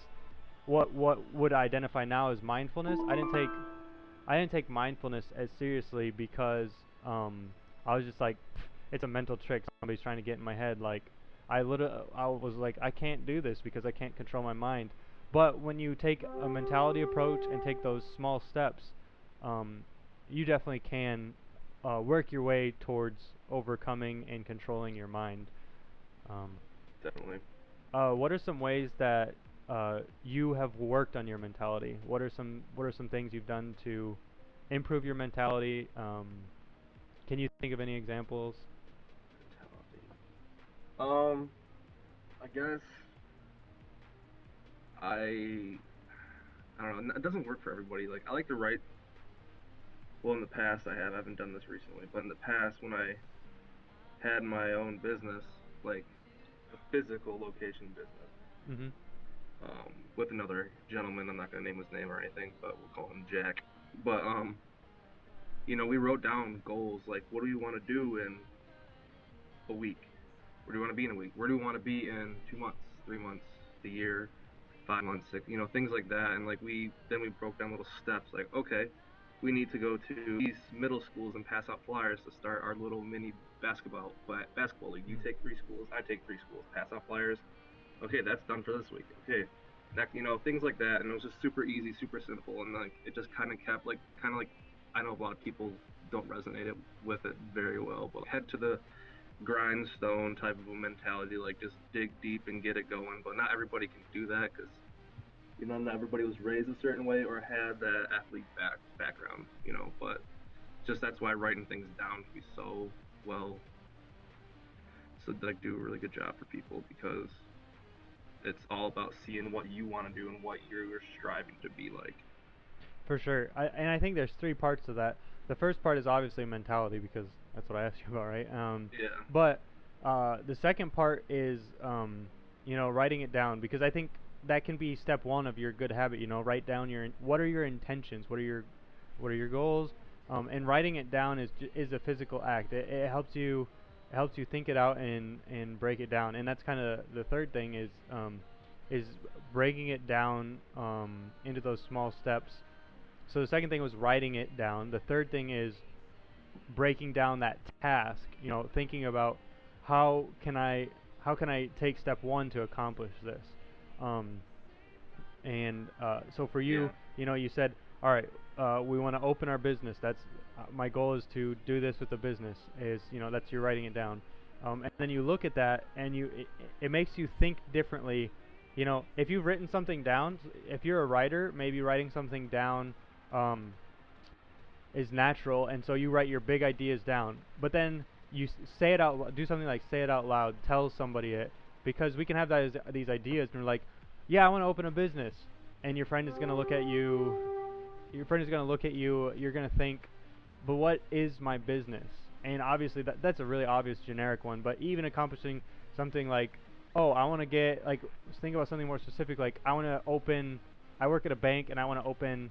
what would I identify now as mindfulness. I didn't take mindfulness as seriously, because I was just like, it's a mental trick. Somebody's trying to get in my head. Like, I was like, I can't do this because I can't control my mind. But when you take a mentality approach and take those small steps, um, you definitely can work your way towards overcoming and controlling your mind. Um, definitely. what are some ways that you have worked on your mentality? What are some things you've done to improve your mentality? Can you think of any examples? Mentality. Um, I guess I I don't know. It doesn't work for everybody. Like I like to write. Well, in the past I haven't done this recently, but in the past when I had my own business, like a physical location business, Mhm. with another gentleman. I'm not gonna name his name or anything, but we'll call him Jack. But we wrote down goals like what do we want to do in a week? Where do we want to be in a week? Where do we want to be in 2 months, 3 months, a year, 5 months, six, things like that. And like we broke down little steps. Like okay, we need to go to these middle schools and pass out flyers to start our little mini basketball league. You Mm. take 3 schools, I take 3 schools, pass out flyers. Okay, that's done for this week. Okay, that things like that. And it was just super easy, super simple, and like it just kind of kept like I know a lot of people don't resonate with it very well, but head to the grindstone type of a mentality, like just dig deep and get it going. But not everybody can do that because not everybody was raised a certain way or had that athlete background. But just that's why writing things down can be so well, so like do a really good job for people because it's all about seeing what you want to do and what you're striving to be like. For sure. And I think there's three parts to that. The first part is obviously mentality, because that's what I asked you about, right? Yeah, But the second part is writing it down, because I think that can be step one of your good habit. Write down what are your intentions, what are your goals, and writing it down is a physical act. It helps you think it out and break it down. And that's kind of the third thing is breaking it down into those small steps. So the second thing was writing it down. The third thing is breaking down that task. Thinking about how can I how can I take step one to accomplish this. Um, and so for you, yeah, you said, all right, we want to open our business. That's my goal is to do this with the business. That's you writing it down. And then you look at that, and it makes you think differently. If you've written something down, if you're a writer, maybe writing something down um, is natural, and so you write your big ideas down. But then say it out, do something like say it out loud, tell somebody it, because we can have these ideas and we're like, yeah, I want to open a business, and your friend is gonna look at you, you're gonna think, but what is my business? And obviously that's a really obvious generic one, but even accomplishing something like, oh, I want to get like, think about something more specific, like I work at a bank and I want to open,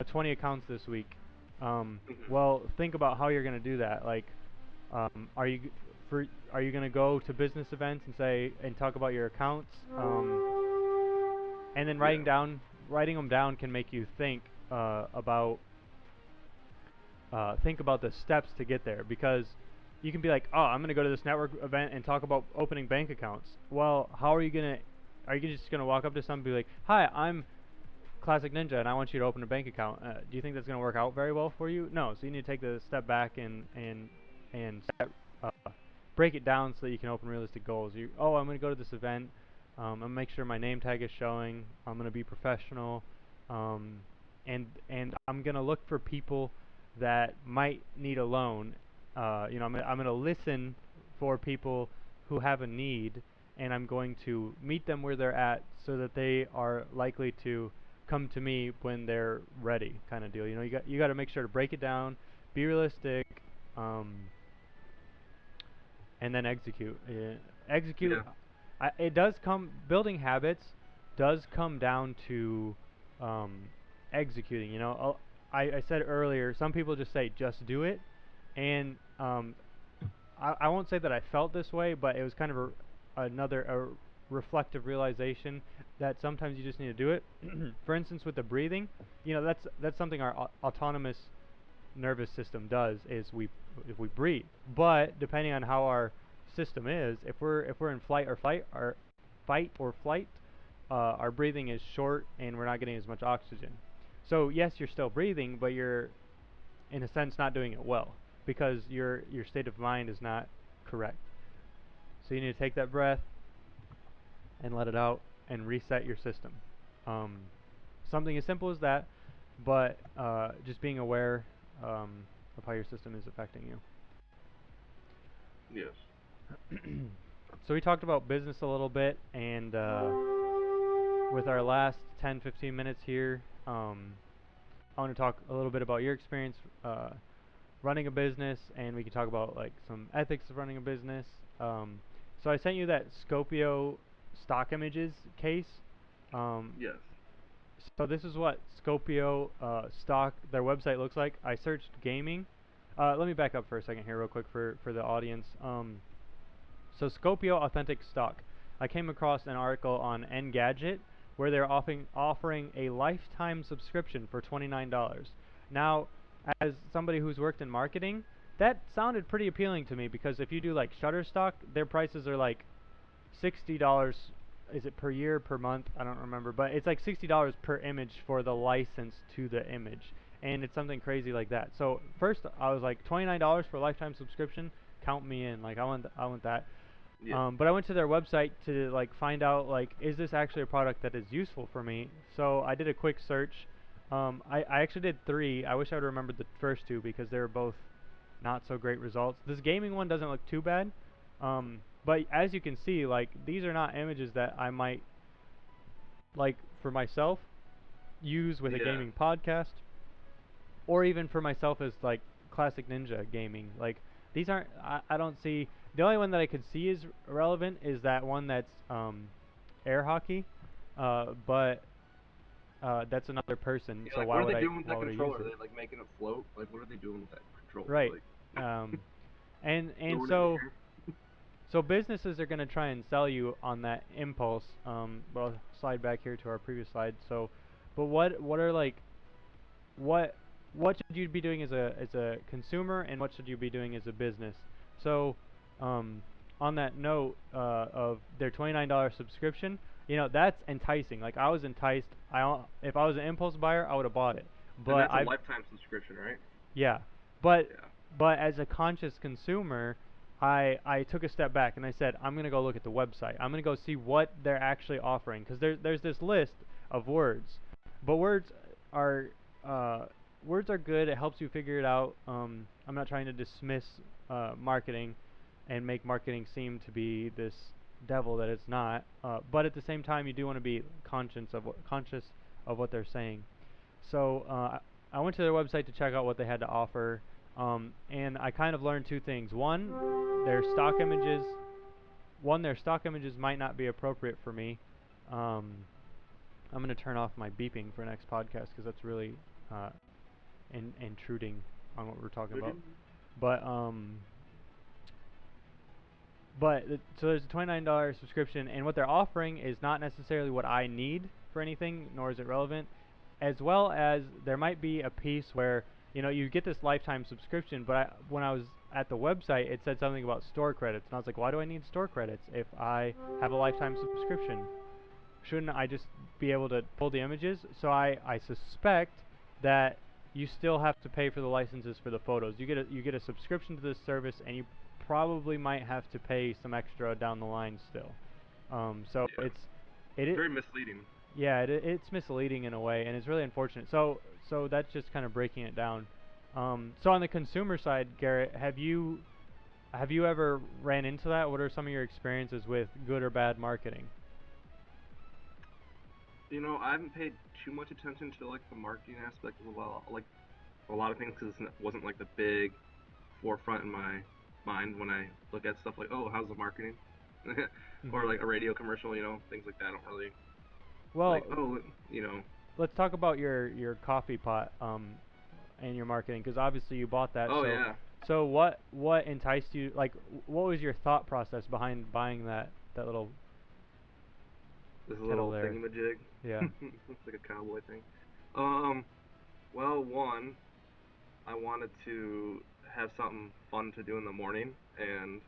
20 accounts this week. Hmm. Well, think about how you're going to do that. Like, are you are you going to go to business events and say and talk about your accounts? And then Yeah. writing them down can make you about think about the steps to get there, because you can be like, oh, I'm going to go to this network event and talk about opening bank accounts. Well, how are you going to, are you just going to walk up to someone and be like, hi, I'm Classic Ninja and I want you to open a bank account? Do you think that's going to work out very well for you? No. So you need to take the step back and uh, break it down so that you can open realistic goals. I'm going to go to this event. I'm going to make sure my name tag is showing. I'm going to be professional. Um, and I'm going to look for people that might need a loan. I'm gonna listen for people who have a need, and I'm going to meet them where they're at so that they are likely to come to me when they're ready, kind of deal. You got to make sure to break it down, be realistic, um, and then execute. Execute. Yeah. It does come building habits does come down to um, executing. I said earlier, some people just say just do it, and I won't say that I felt this way, but it was kind of a reflective realization that sometimes you just need to do it. For instance, with the breathing, that's something our autonomous nervous system does, is we breathe. But depending on how our system is, if we're in fight or flight, our breathing is short and we're not getting as much oxygen. So yes, you're still breathing, but you're in a sense not doing it well, because your state of mind is not correct. So you need to take that breath and let it out and reset your system. Um, Something as simple as that, but just being aware of how your system is affecting Yes. you. So we talked about business a little bit, and with our last 10-15 minutes here, I want to talk a little bit about your experience running a business, and we can talk about like some ethics of running a business. Um, so I sent you that Scopio stock images case. Um, Yes. so this is what Scopio stock their website looks like. I searched gaming. Let me back up for a second here, real quick, for the audience. So Scopio Authentic Stock. I came across an article on Engadget where they're offering a lifetime subscription for $29. Now, as somebody who's worked in marketing, that sounded pretty appealing to me, because if you do like Shutterstock, their prices are like $60. Is it per year, per month? I don't remember, but it's like $60 per image for the license to the image, and it's something crazy like that. So first, I was like, $29 for a lifetime subscription. Count me in. Like I want that. Yeah. But I went to their website to like find out, like, is this actually a product that is useful for me? So I did a quick search. I actually did three. I wish I would remembered the first two, because they were both not so great results. This gaming one doesn't look too bad. But as you can see, like, these are not images that I might, like, for myself, use with a Yeah. gaming podcast, or even for myself as like Classic Ninja gaming. Like, these aren't. I don't see. The only one that I could see is relevant is that one that's air hockey, but that's another person. Yeah. So Like, what are they doing with why that would I use controller? Are it? they like making it float? Like, what are they doing with that controller? Right. Like, Um, and throwing it in the so air? businesses are going to try and sell you on that impulse. Well, slide back here to our previous slide. So, but what are like what should you be doing as a consumer, and what should you be doing as a business? So, um, on that note of their $29 subscription, that's enticing. Like, I was enticed. If I was an impulse buyer, I would have bought it. And But that's a lifetime subscription, right? yeah, but Yeah. as a conscious consumer, I took a step back and I said, I'm gonna go look at the website. I'm gonna go see what they're actually offering, because there's this list of words, but words are uh, words are good. It helps you figure it out. I'm not trying to dismiss marketing and make marketing seem to be this devil that it's not. But at the same time, you do want to be conscious of what they're saying. So I went to their website to check out what they had to offer, and I kind of learned two things. Their stock images. Their stock images might not be appropriate for me. Um, I'm going to turn off my beeping for next podcast because that's really uh, intruding on what we're talking about. But so there's a $29 subscription, and what they're offering is not necessarily what I need for anything, nor is it relevant. As well as there might be a piece where you get this lifetime subscription, but when I was at the website, it said something about store credits, and I was like, why do I need store credits if I have a lifetime subscription? Shouldn't I just be able to pull the images? So I suspect that you still have to pay for the licenses for the photos. You get a subscription to this service, and you probably might have to pay some extra down the line still. So Yeah. it Very misleading. yeah, it's misleading in a way, and it's really unfortunate. So that's just kind of breaking it down. So on the consumer side, Garrett, have you ever ran into that? What are some of your experiences with good or bad marketing? I haven't paid too much attention to like the marketing aspect of like a lot of things because it wasn't like the big forefront in my mind when I look at stuff like, oh, how's the marketing, or Hmm. like a radio commercial, things like that. I don't really Well, like, you know, let's talk about your coffee pot and your marketing, because obviously you bought that. oh So yeah, so what enticed you? Like, what was your thought process behind buying that little this kettle little there? thingamajig. Yeah. It's like a cowboy thing. Um, well, one, I wanted to have something fun to do in the morning and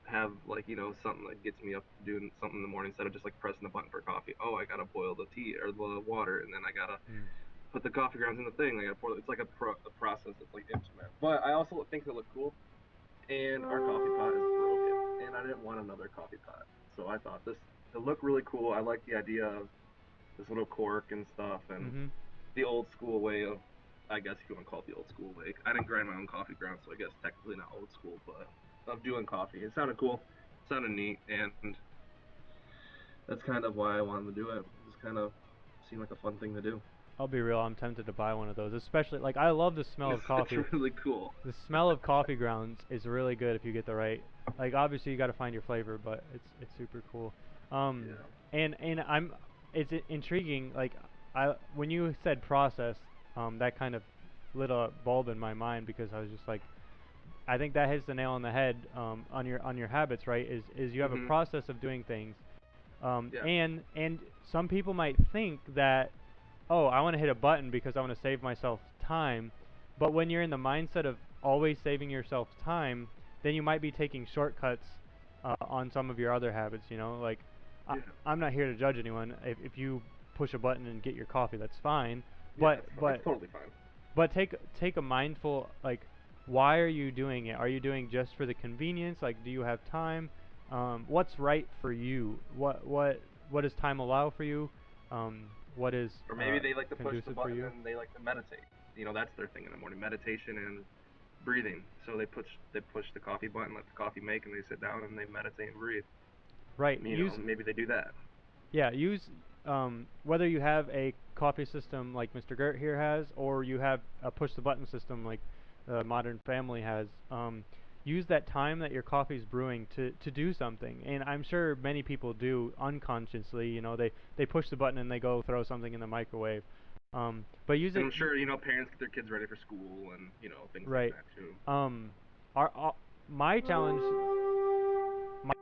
have like something that gets me up doing something in the morning instead of just like pressing the button for coffee. Oh, I gotta boil the tea or the water, and then I gotta Mm. put the coffee grounds in the thing. I gotta pour. It's like a process that's like intimate. But I also think it looked cool, and our coffee pot is broken, and I didn't want another coffee pot, so I thought this it looked really cool. I like the idea of this little cork and stuff, and Mhm. the old school way of, I guess if you want to call it the old school way. I didn't grind my own coffee ground, so I guess technically not old school, but of doing coffee. It sounded cool, sounded neat, and that's kind of why I wanted to do it. It just kind of seemed like a fun thing to do. I'll be real. I'm tempted to buy one of those, especially like I love the smell of It's coffee. really cool. The smell of coffee grounds is really good if you get the right. Like obviously you got to find your flavor, but it's super cool. Um, Yeah. and it's intriguing. Like when you said process, that kind of lit a bulb in my mind because I was just like, I think that hits the nail on the head on your habits, right? Is you have a Mhm. process of doing things, Yeah. and some people might think that, oh, I want to hit a button because I want to save myself time. But when you're in the mindset of always saving yourself time, then you might be taking shortcuts on some of your other habits. Like I, Yeah. I'm not here to judge anyone. If you push a button and get your coffee, that's fine. Yeah. But It's but totally fine. but take a mindful, like, why are you doing it? Are you doing just for the convenience? Like, do you have time? What's right for you? What does time allow for you? Um, what is Or maybe they like to push the conducive for button you? and they like to meditate. That's their thing in the morning, meditation and breathing. So they push the coffee button, let the coffee make, and they sit down and they meditate and breathe. Right. Maybe they do that. Use whether you have a coffee system like Mr. Gurt here has, or you have a push the button system like Modern Family has. Use that time that your coffee's brewing to do something, and I'm sure many people do unconsciously. They push the button and they go throw something in the microwave. But use And it I'm sure parents get their kids ready for school and things like right. that too. Um, my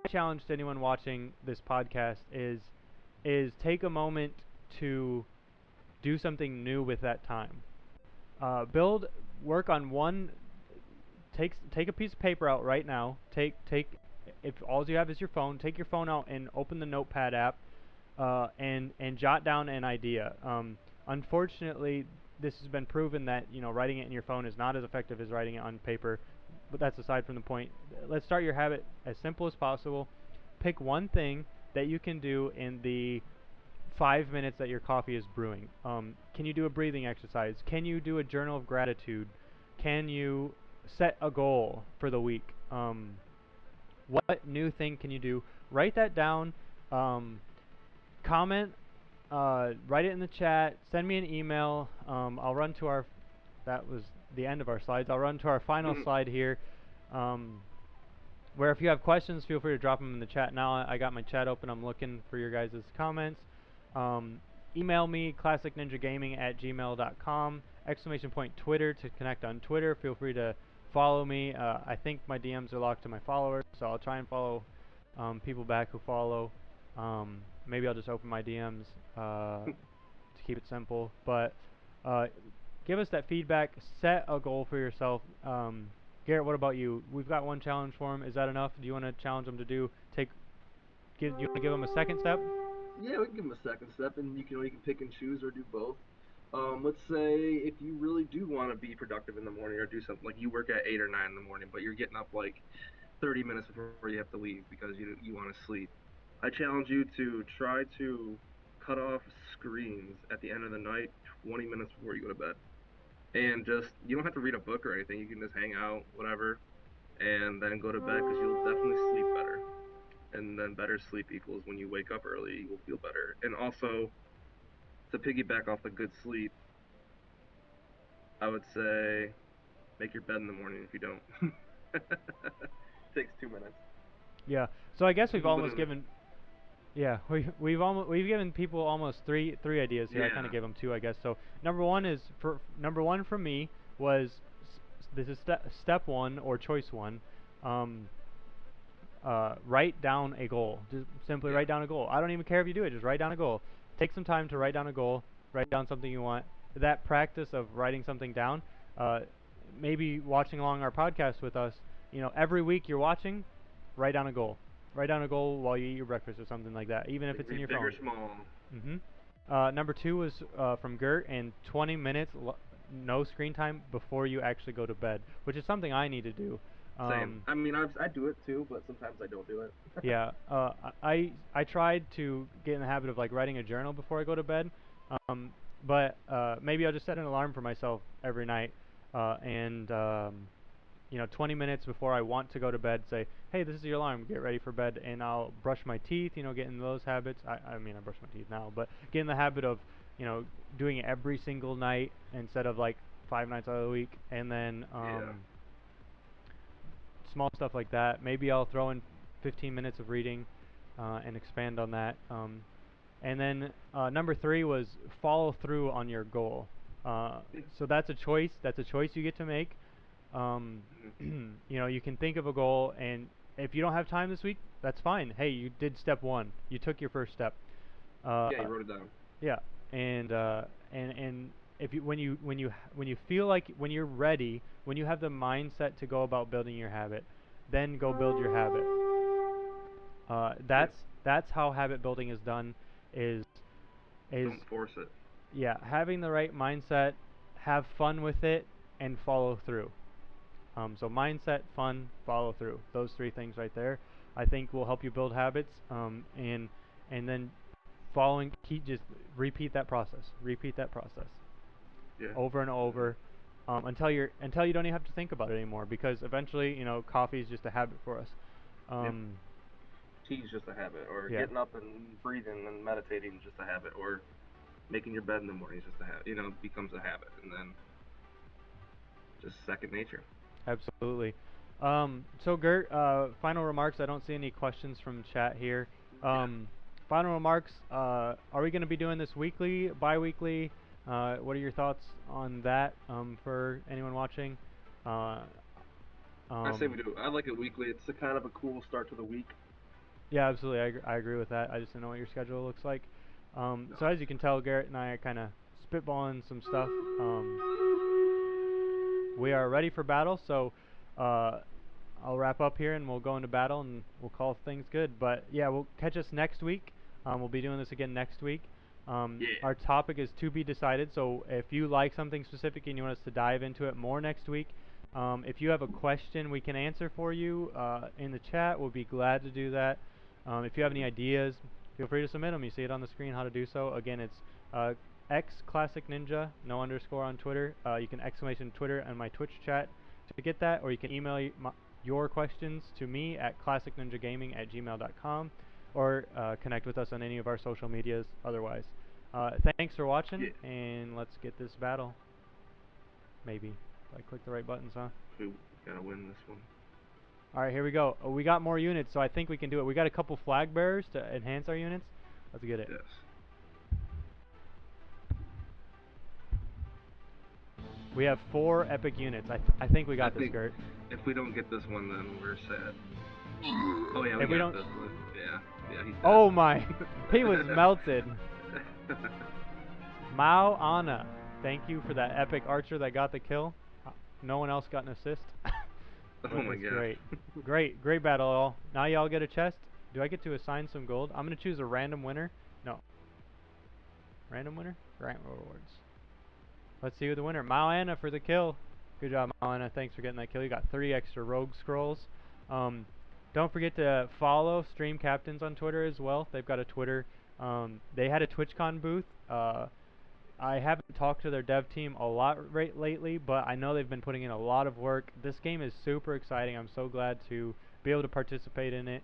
challenge to anyone watching this podcast is take a moment to do something new with that time. Build work on one. Take a piece of paper out right now. Take if all you have is your phone. Take your phone out and open the Notepad app and jot down an idea. Unfortunately, this has been proven that writing it in your phone is not as effective as writing it on paper. But that's aside from the point. Let's start your habit as simple as possible. Pick one thing that you can do in the 5 minutes that your coffee is brewing? Can you do a breathing exercise? Can you do a journal of gratitude? Can you set a goal for the week? What new thing can you do? Write that down. Um, Comment. Write it in the chat. Send me an email. I'll run to our. That was the end of our slides. I'll run to our final slide here. Um, where if you have questions, feel free to drop them in the chat now. I got my chat open. I'm looking for your guys' comments. Um, Email me, classicninjagaming@gmail.com. Exclamation point Twitter to connect on Twitter. Feel free to follow me. I think my DMs are locked to my followers, so I'll try and follow people back who follow. Maybe I'll just open my DMs to keep it simple. But uh, give us that feedback. Set a goal for yourself. Garrett, what about you? We've got one challenge for him. Is that enough? Do you want to challenge him to do do you want to give him a second step? Yeah, we can give them a second step, and you can pick and choose or do both. Let's say if you really do want to be productive in the morning or do something like you work at 8 or 9 in the morning, but you're getting up like 30 minutes before you have to leave because you want to sleep. I challenge you to try to cut off screens at the end of the night, 20 minutes before you go to bed, and just you don't have to read a book or anything. You can just hang out, whatever, and then go to bed because you'll definitely sleep better. And then better sleep equals when you wake up early, you will feel better. And also, to piggyback off the good sleep, I would say make your bed in the morning if you don't. Takes 2 minutes. Yeah. So I guess we've almost But given. Yeah, we've given people almost three ideas here. I kind yeah, of gave them two, I guess. So number one for me was this is step one or choice one. Um, Write down a goal. Just simply yeah, write down a goal. I don't even care if you do it. Just write down a goal. Take some time to write down a goal. Write down something you want. That practice of writing something down, uh, maybe watching along our podcast with us. Every week you're watching, write down a goal. Write down a goal while you eat your breakfast or something like that, even if it's in your big or phone. small. hmm Number two was from Gurt, and 20 minutes no screen time before you actually go to bed, which is something I need to do. Same. Um, I mean, I do it too, but sometimes I don't do it. Yeah, I tried to get in the habit of like writing a journal before I go to bed, um, but maybe I'll just set an alarm for myself every night, and 20 minutes before I want to go to bed, say, hey, this is your alarm, get ready for bed, and I'll brush my teeth, get in those habits. I mean, I brush my teeth now, but get in the habit of, doing it every single night instead of like 5 nights out of the week, and then Yeah. small stuff like that. Maybe I'll throw in 15 minutes of reading and expand on that. And then number three was follow through on your goal. So that's a choice. That's a choice you get to make. Um, you can think of a goal, and if you don't have time this week, that's fine. Hey, you did step one. You took your first step. Uh, Yeah, you wrote it down. yeah, and if when you feel like when you're ready, when you have the mindset to go about building your habit, then go build your habit. Yeah. That's how habit building is done. Is is Don't force it. Yeah, having the right mindset, have fun with it, and follow through. So mindset, fun, follow through. Those three things right there, I think will help you build habits. And then keep just repeat that process. Repeat that process Yeah. over and Mhm. over until you don't even have to think about it anymore. Because eventually, coffee is just a habit for us. Yep. Um, Tea's just a habit, or yeah, getting up and breathing and meditating is just a habit, or making your bed in the morning is just a habit. Becomes a habit, and then just second nature. absolutely. So Gert, final remarks. I don't see any questions from chat here. Yeah. Final remarks. Are we going to be doing this weekly, bi-weekly? What are your thoughts on that for anyone watching? Uh, I say we um, do. I like it weekly. It's a kind of a cool start to the week. yeah, absolutely. I agree with that. I just don't know what your schedule looks like. No. So as you can tell, Garrett and I are kind of spitballing some stuff. We are ready for battle, so uh, I'll wrap up here and we'll go into battle and we'll call things good. But yeah, we'll catch us next week. We'll be doing this again next week. Yeah. Our topic is to be decided. So if you like something specific and you want us to dive into it more next week, if you have a question we can answer for you in the chat, we'll be glad to do that. If you have any ideas, feel free to submit them. You see it on the screen how to do so. Again, it's X Classic Ninja, no underscore on Twitter. You can exclamation Twitter and my Twitch chat to get that, or you can email your questions to me at classicninjagaming@gmail.com, or connect with us on any of our social medias otherwise. Thanks for watching, Yeah. and let's get this battle. Maybe. If I click the right buttons, huh? We gotta win this one. Alright, here we go. We got more units, so I think we can do it. We got a couple flag bearers to enhance our units. Let's get it. Yes. We have 4 epic units. I think we got this, Gurt. If we don't get this one, then we're sad. Oh yeah, If we don't, this one. Yeah, yeah, he's dead. oh my, he was melted. Mao Anna, thank you for that epic archer that got the kill. No one else got an assist. Oh my god. Great battle all. Now y'all get a chest. Do I get to assign some gold? I'm gonna choose a random winner. No. Random winner? Grant rewards. Let's see who the winner. Mao Anna for the kill. Good job, Mao Anna. Thanks for getting that kill. You got 3 extra rogue scrolls. Don't forget to follow Stream Captains on Twitter as well. They've got a Twitter. They had a TwitchCon booth. I haven't talked to their dev team a lot lately, but I know they've been putting in a lot of work. This game is super exciting. I'm so glad to be able to participate in it.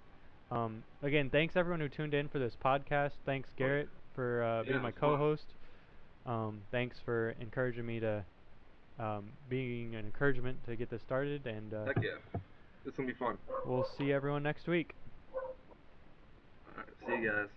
Again, thanks everyone who tuned in for this podcast. Thanks Garrett for being my co-host. Thanks for encouraging me to being an encouragement to get this started. And Heck yeah, this is gonna be fun. we'll see everyone next week. Alright, see you guys.